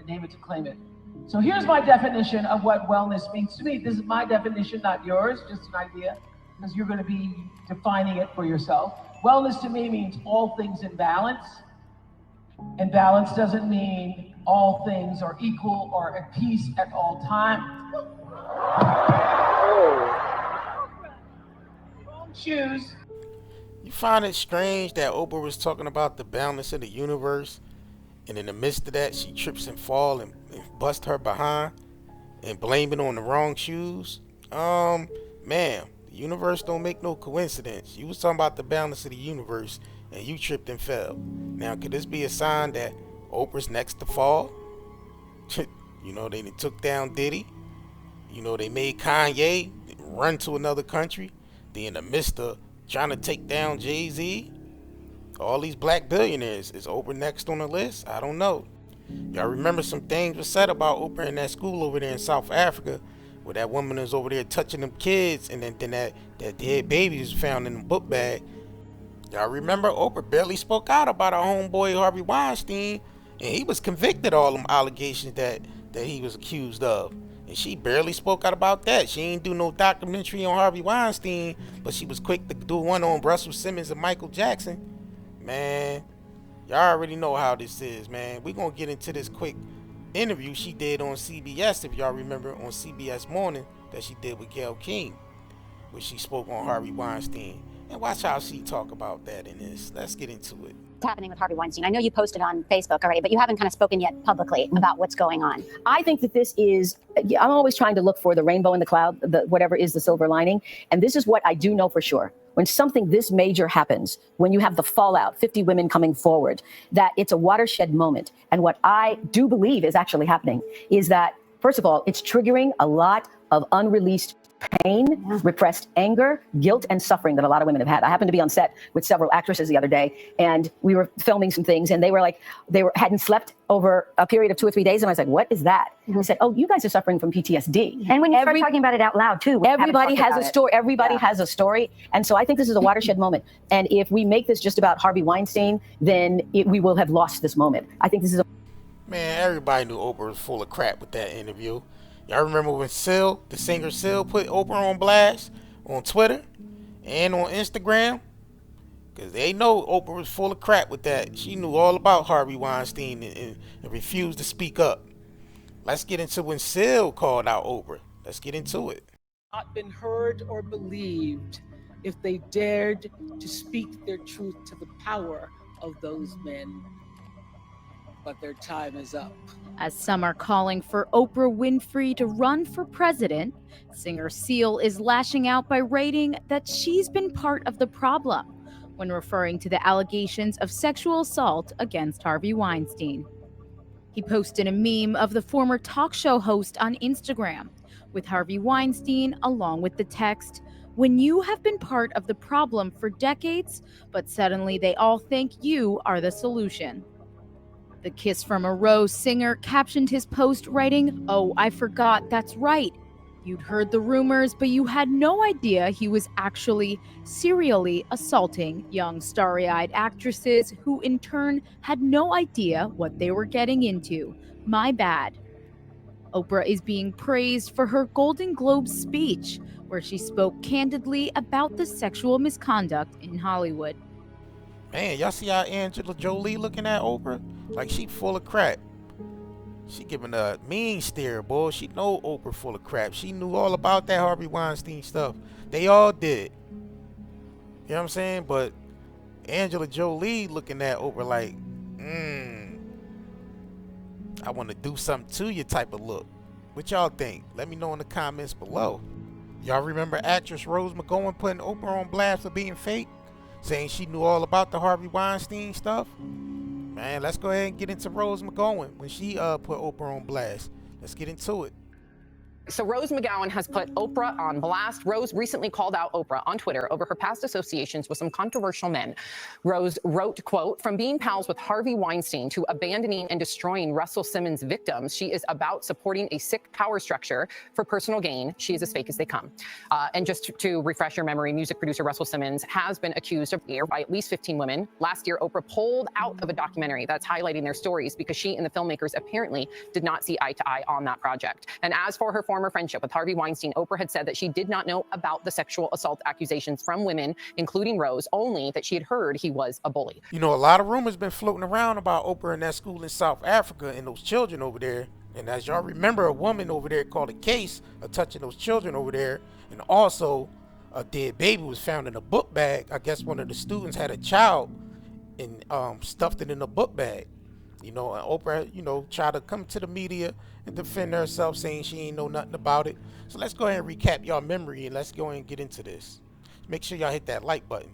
to name it, to claim it. So here's my definition of what wellness means to me. This is my definition, not yours, just an idea, because you're going to be defining it for yourself. Wellness to me means all things in balance. And balance doesn't mean all things are equal or at peace at all times. Wrong shoes. You find it strange that Oprah was talking about the balance of the universe, and in the midst of that, she trips and fall and bust her behind and blame it on the wrong shoes? Ma'am, the universe don't make no coincidence. You was talking about the balance of the universe, and you tripped and fell. Now, could this be a sign that Oprah's next to fall? You know, they took down Diddy. You know, they made Kanye run to another country. They in the midst of trying to take down Jay-Z. All these black billionaires. Is Oprah next on the list? I don't know. Y'all remember some things were said about Oprah in that school over there in South Africa, where that woman is over there touching them kids, and then that dead baby was found in the book bag. Y'all remember Oprah barely spoke out about her homeboy Harvey Weinstein, and he was convicted of all them allegations that he was accused of. And she barely spoke out about that. She ain't do no documentary on Harvey Weinstein, but she was quick to do one on Russell Simmons and Michael Jackson. Man, y'all already know how this is, man. We gonna get into this quick interview she did on CBS, if y'all remember, on CBS Morning, that she did with Gayle King, where she spoke on Harvey Weinstein. And watch how she talk about that in this. Let's get into it. What's happening with Harvey Weinstein? I know you posted on Facebook already, but you haven't kind of spoken yet publicly about what's going on. I think that this is, I'm always trying to look for the rainbow in the cloud, whatever is the silver lining. And this is what I do know for sure. When something this major happens, when you have the fallout, 50 women coming forward, that it's a watershed moment. And what I do believe is actually happening is that, first of all, it's triggering a lot of unreleased pain, repressed anger, guilt, and suffering that a lot of women have had. I happened to be on set with several actresses the other day, and we were filming some things, and they were like, hadn't slept over a period of 2 or 3 days, and I was like, what is that? And they said, oh, you guys are suffering from PTSD. And when you start talking about it out loud, too. Everybody has a story. Everybody has a story. And so I think this is a watershed moment. And if we make this just about Harvey Weinstein, then we will have lost this moment. I think this is a... Man, everybody knew Oprah was full of crap with that interview. Y'all remember when the singer Seal, put Oprah on blast on Twitter and on Instagram? Because they know Oprah was full of crap with that. She knew all about Harvey Weinstein and refused to speak up. Let's get into when Seal called out Oprah. Let's get into it. Not been heard or believed if they dared to speak their truth to the power of those men. But their time is up. As some are calling for Oprah Winfrey to run for president, singer Seal is lashing out by writing that she's been part of the problem when referring to the allegations of sexual assault against Harvey Weinstein. He posted a meme of the former talk show host on Instagram with Harvey Weinstein along with the text, "When you have been part of the problem for decades, but suddenly they all think you are the solution." The Kiss from a Rose singer captioned his post writing, "Oh, I forgot, that's right. You'd heard the rumors, but you had no idea he was actually serially assaulting young starry-eyed actresses who in turn had no idea what they were getting into. My bad." Oprah is being praised for her Golden Globe speech, where she spoke candidly about the sexual misconduct in Hollywood. Man, y'all see how Angela Jolie looking at Oprah? Like she full of crap. She giving a mean stare, boy. She know Oprah full of crap. She knew all about that Harvey Weinstein stuff. They all did. You know what I'm saying? But Angela Jolie looking at Oprah like, I want to do something to you type of look. What y'all think? Let me know in the comments below. Y'all remember actress Rose McGowan putting Oprah on blast for being fake? Saying she knew all about the Harvey Weinstein stuff? Man, let's go ahead and get into Rose McGowan when she put Oprah on blast. Let's get into it. So Rose McGowan has put Oprah on blast. Rose recently called out Oprah on Twitter over her past associations with some controversial men. Rose wrote, quote, "From being pals with Harvey Weinstein to abandoning and destroying Russell Simmons' victims, she is about supporting a sick power structure for personal gain. She is as fake as they come." And just to refresh your memory, music producer Russell Simmons has been accused of rape by at least 15 women. Last year, Oprah pulled out of a documentary that's highlighting their stories because she and the filmmakers apparently did not see eye to eye on that project. And as for her former friendship with Harvey Weinstein, Oprah had said that she did not know about the sexual assault accusations from women, including Rose, only that she had heard he was a bully. You know, a lot of rumors been floating around about Oprah and that school in South Africa and those children over there. And as y'all remember, a woman over there called a case of touching those children over there. And also, a dead baby was found in a book bag. I guess one of the students had a child and stuffed it in a book bag. You know, and Oprah, you know, tried to come to the media and defend herself, saying she ain't know nothing about it. So let's go ahead and recap y'all memory and let's go ahead and get into this. Make sure y'all hit that like button.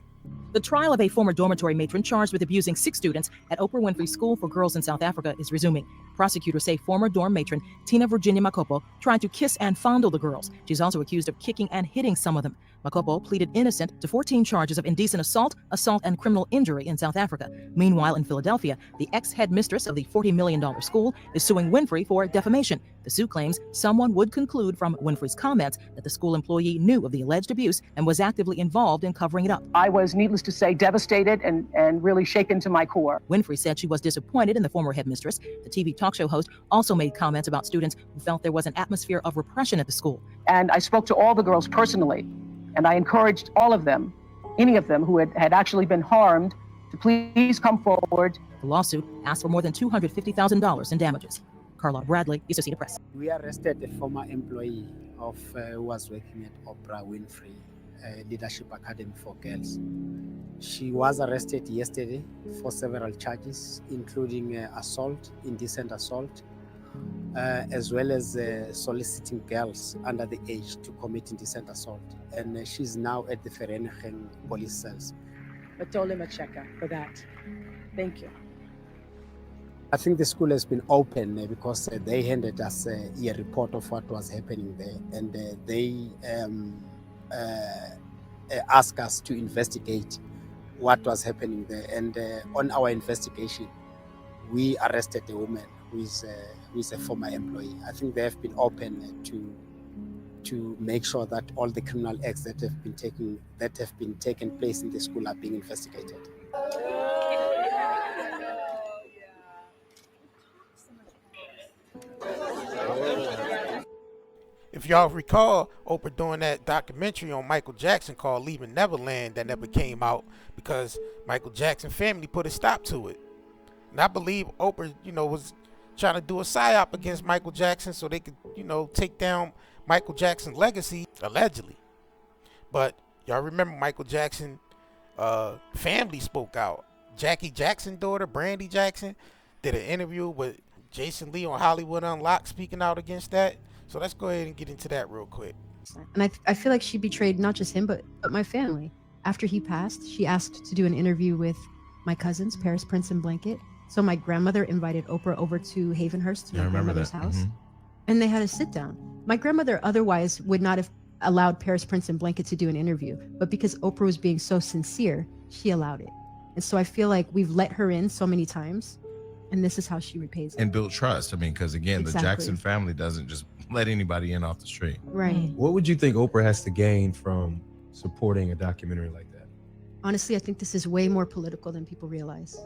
The trial of a former dormitory matron charged with abusing 6 students at Oprah Winfrey School for Girls in South Africa is resuming. Prosecutors say former dorm matron Tina Virginia Makopo tried to kiss and fondle the girls. She's also accused of kicking and hitting some of them. Makopo pleaded innocent to 14 charges of indecent assault, and criminal injury in South Africa. Meanwhile, in Philadelphia, the ex-headmistress of the $40 million school is suing Winfrey for defamation. The suit claims someone would conclude from Winfrey's comments that the school employee knew of the alleged abuse and was actively involved in covering it up. I was, needless to say, devastated and really shaken to my core. Winfrey said she was disappointed in the former headmistress. The TV talk show host also made comments about students who felt there was an atmosphere of repression at the school. And I spoke to all the girls personally, and I encouraged all of them, any of them who had actually been harmed, to please come forward. The lawsuit asked for more than $250,000 in damages. Carla Bradley, Associated Press. We arrested a former employee of who was working at Oprah Winfrey Leadership Academy for Girls. She was arrested yesterday for several charges, including assault, indecent assault, as well as soliciting girls under the age to commit indecent assault. And she's now at the Vereniging police cells. Matole Macheka for that. Thank you. I think the school has been open because they handed us a report of what was happening there, and they asked us to investigate what was happening there. And on our investigation, we arrested a woman who is a former employee. I think they have been open to make sure that all the criminal acts that have been taken place in the school are being investigated. If y'all recall, Oprah doing that documentary on Michael Jackson called Leaving Neverland that never came out because Michael Jackson family put a stop to it. And I believe Oprah, was trying to do a psyop against Michael Jackson so they could, take down Michael Jackson's legacy, allegedly. But y'all remember Michael Jackson family spoke out. Jackie Jackson's daughter, Brandy Jackson, did an interview with Jason Lee on Hollywood Unlocked speaking out against that. So let's go ahead and get into that real quick. And I feel like she betrayed not just him, but my family. After he passed, she asked to do an interview with my cousins, Paris, Prince, and Blanket. So my grandmother invited Oprah over to Havenhurst, to my grandmother's house. And they had a sit down. My grandmother otherwise would not have allowed Paris, Prince, and Blanket to do an interview. But because Oprah was being so sincere, she allowed it. And so I feel like we've let her in so many times. And this is how she repays it. And build trust. I mean, because again, the Jackson family doesn't just let anybody in off the street. Right. What would you think Oprah has to gain from supporting a documentary like that? Honestly, I think this is way more political than people realize.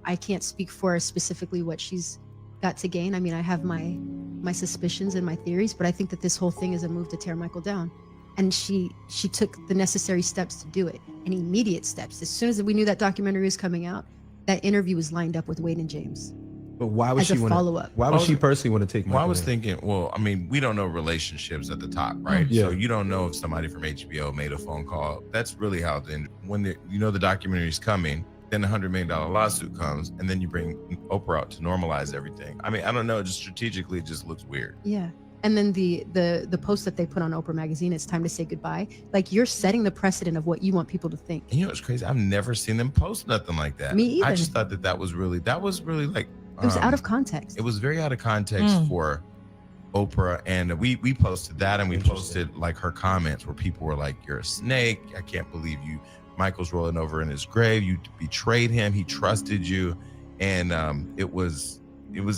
I can't speak for specifically what she's got to gain. I mean, I have my suspicions and my theories, but I think that this whole thing is a move to tear Michael down. And she took the necessary steps to do it, and immediate steps. As soon as we knew that documentary was coming out, that interview was lined up with Wade and James. But why would she want to? Why would she personally want to take? Well, I was thinking. Well, I mean, we don't know relationships at the top, right? Yeah. So you don't know if somebody from HBO made a phone call. That's really how when the documentary is coming, then the $100 million lawsuit comes, and then you bring Oprah out to normalize everything. I mean, I don't know. Just strategically, it just looks weird. Yeah. And then the post that they put on Oprah magazine, it's time to say goodbye. Like, you're setting the precedent of what you want people to think. And you know what's crazy? I've never seen them post nothing like that. Me either. I just thought that was really like. It was out of context. It was very out of context for Oprah, and we posted that, and we posted like her comments where people were like, "You're a snake. I can't believe you. Michael's rolling over in his grave. You betrayed him. He trusted you." And it was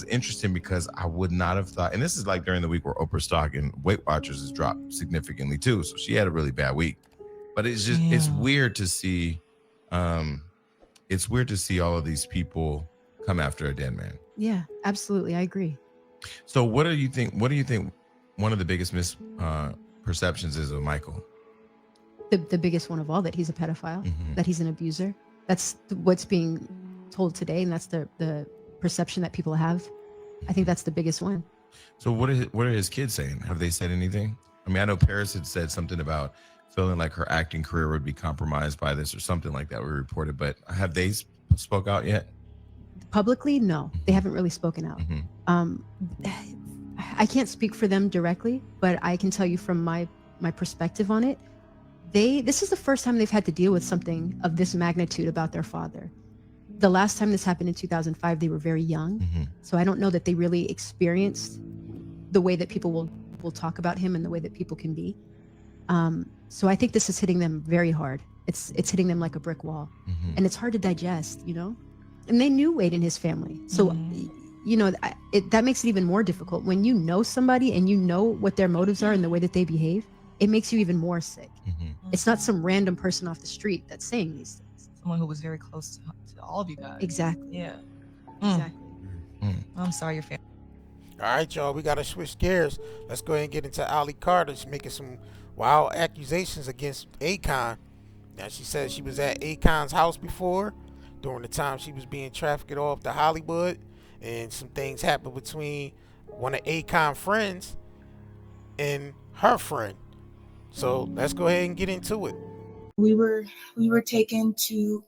interesting because I would not have thought, and this is like during the week where Oprah's stock and Weight Watchers has dropped significantly too. So she had a really bad week. But it's just it's weird to see all of these people come after a dead man. Yeah, absolutely. I agree. So what do you think one of the biggest misperceptions is of Michael? The biggest one of all, that he's a pedophile, that he's an abuser. That's what's being told today, and that's the perception that people have. I think that's the biggest one. So what are his kids saying? Have they said anything? I mean, I know Paris had said something about feeling like her acting career would be compromised by this or something like that we reported, but have they spoke out yet? Publicly, no, they haven't really spoken out. I can't speak for them directly, but I can tell you from my perspective on it, this is the first time they've had to deal with something of this magnitude about their father. The last time this happened in 2005, they were very young. So I don't know that they really experienced the way that people will talk about him and the way that people can be. So I think this is hitting them very hard. It's hitting them like a brick wall, and it's hard to digest, you know? And they knew Wade and his family. So, you know, that makes it even more difficult. When you know somebody and you know what their motives are and the way that they behave, it makes you even more sick. It's not some random person off the street that's saying these things. Someone who was very close to all of you guys. Exactly. Yeah. Exactly. I'm sorry your family. All right, y'all, we got to switch gears. Let's go ahead and get into Ali Carter's making some wild accusations against Akon. Now, she said she was at Akon's house before during the time she was being trafficked off to Hollywood, and some things happened between one of Akon's friends and her friend. So let's go ahead and get into it. We were taken to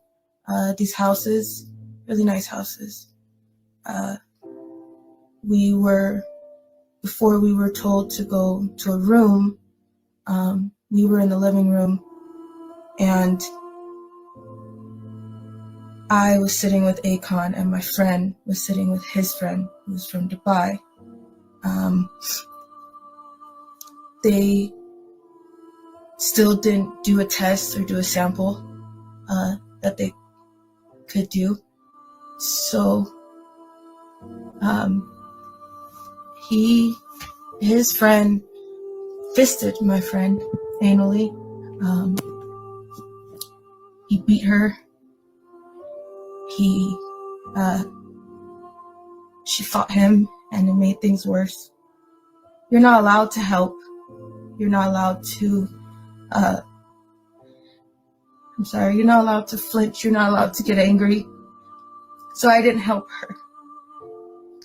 these houses, really nice houses. Before we were told to go to a room, we were in the living room, and I was sitting with Akon, and my friend was sitting with his friend, who was from Dubai. They still didn't do a test or do a sample that they could do. So his friend fisted my friend anally. He beat her. She fought him, and it made things worse. You're not allowed to help. You're not allowed to you're not allowed to flinch. You're not allowed to get angry. So I didn't help her.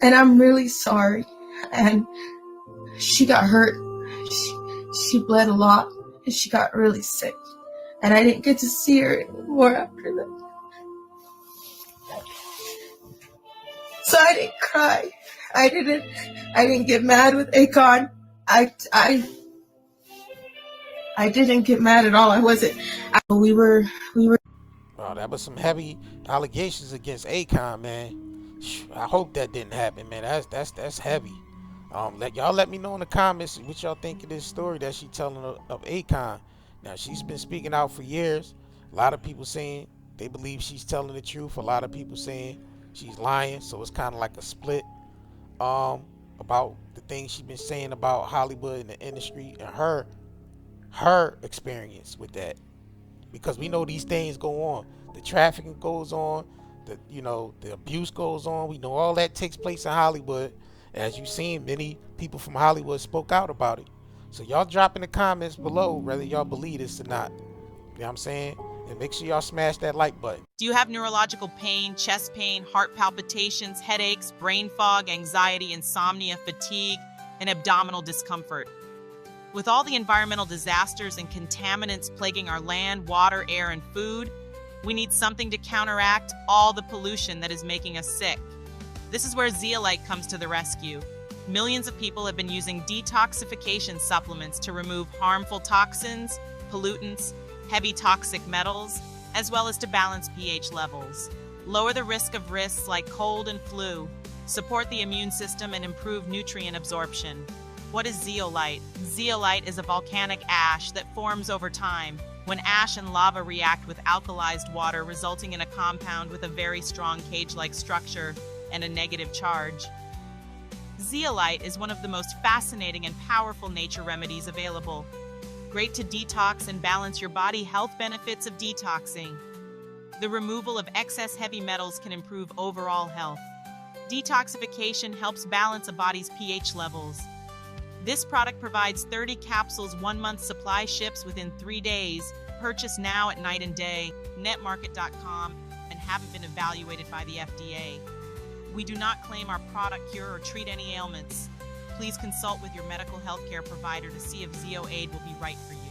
And I'm really sorry. And she got hurt. She bled a lot, and she got really sick. And I didn't get to see her anymore after that. So I didn't cry. I didn't get mad with Akon. I didn't get mad at all. I wasn't. We were. Oh, that was some heavy allegations against Akon, man. I hope that didn't happen, man. That's heavy. Let me know in the comments what y'all think of this story that she telling of Akon. Now, she's been speaking out for years. A lot of people saying they believe she's telling the truth. A lot of people saying she's lying. So it's kind of like a split about the things she's been saying about Hollywood and the industry and her experience with that. Because we know these things go on. The trafficking goes on. The abuse goes on. We know all that takes place in Hollywood. As you've seen, many people from Hollywood spoke out about it. So y'all drop in the comments below whether y'all believe this or not. You know what I'm saying? And make sure y'all smash that like button. Do you have neurological pain, chest pain, heart palpitations, headaches, brain fog, anxiety, insomnia, fatigue, and abdominal discomfort? With all the environmental disasters and contaminants plaguing our land, water, air, and food, we need something to counteract all the pollution that is making us sick. This is where Zeolite comes to the rescue. Millions of people have been using detoxification supplements to remove harmful toxins, pollutants, heavy toxic metals, as well as to balance pH levels. Lower the risk of risks like cold and flu, support the immune system, and improve nutrient absorption. What is zeolite? Zeolite is a volcanic ash that forms over time when ash and lava react with alkalized water, resulting in a compound with a very strong cage-like structure and a negative charge. Zeolite is one of the most fascinating and powerful nature remedies available. Great to detox and balance your body. Health benefits of detoxing. The removal of excess heavy metals can improve overall health. Detoxification helps balance a body's pH levels. This product provides 30 capsules, 1 month supply, ships within 3 days. Purchase now at Night and Day, netmarket.com, and haven't been evaluated by the FDA. We do not claim our product cure or treat any ailments. Please consult with your medical healthcare provider to see if ZeoAid will be right for you.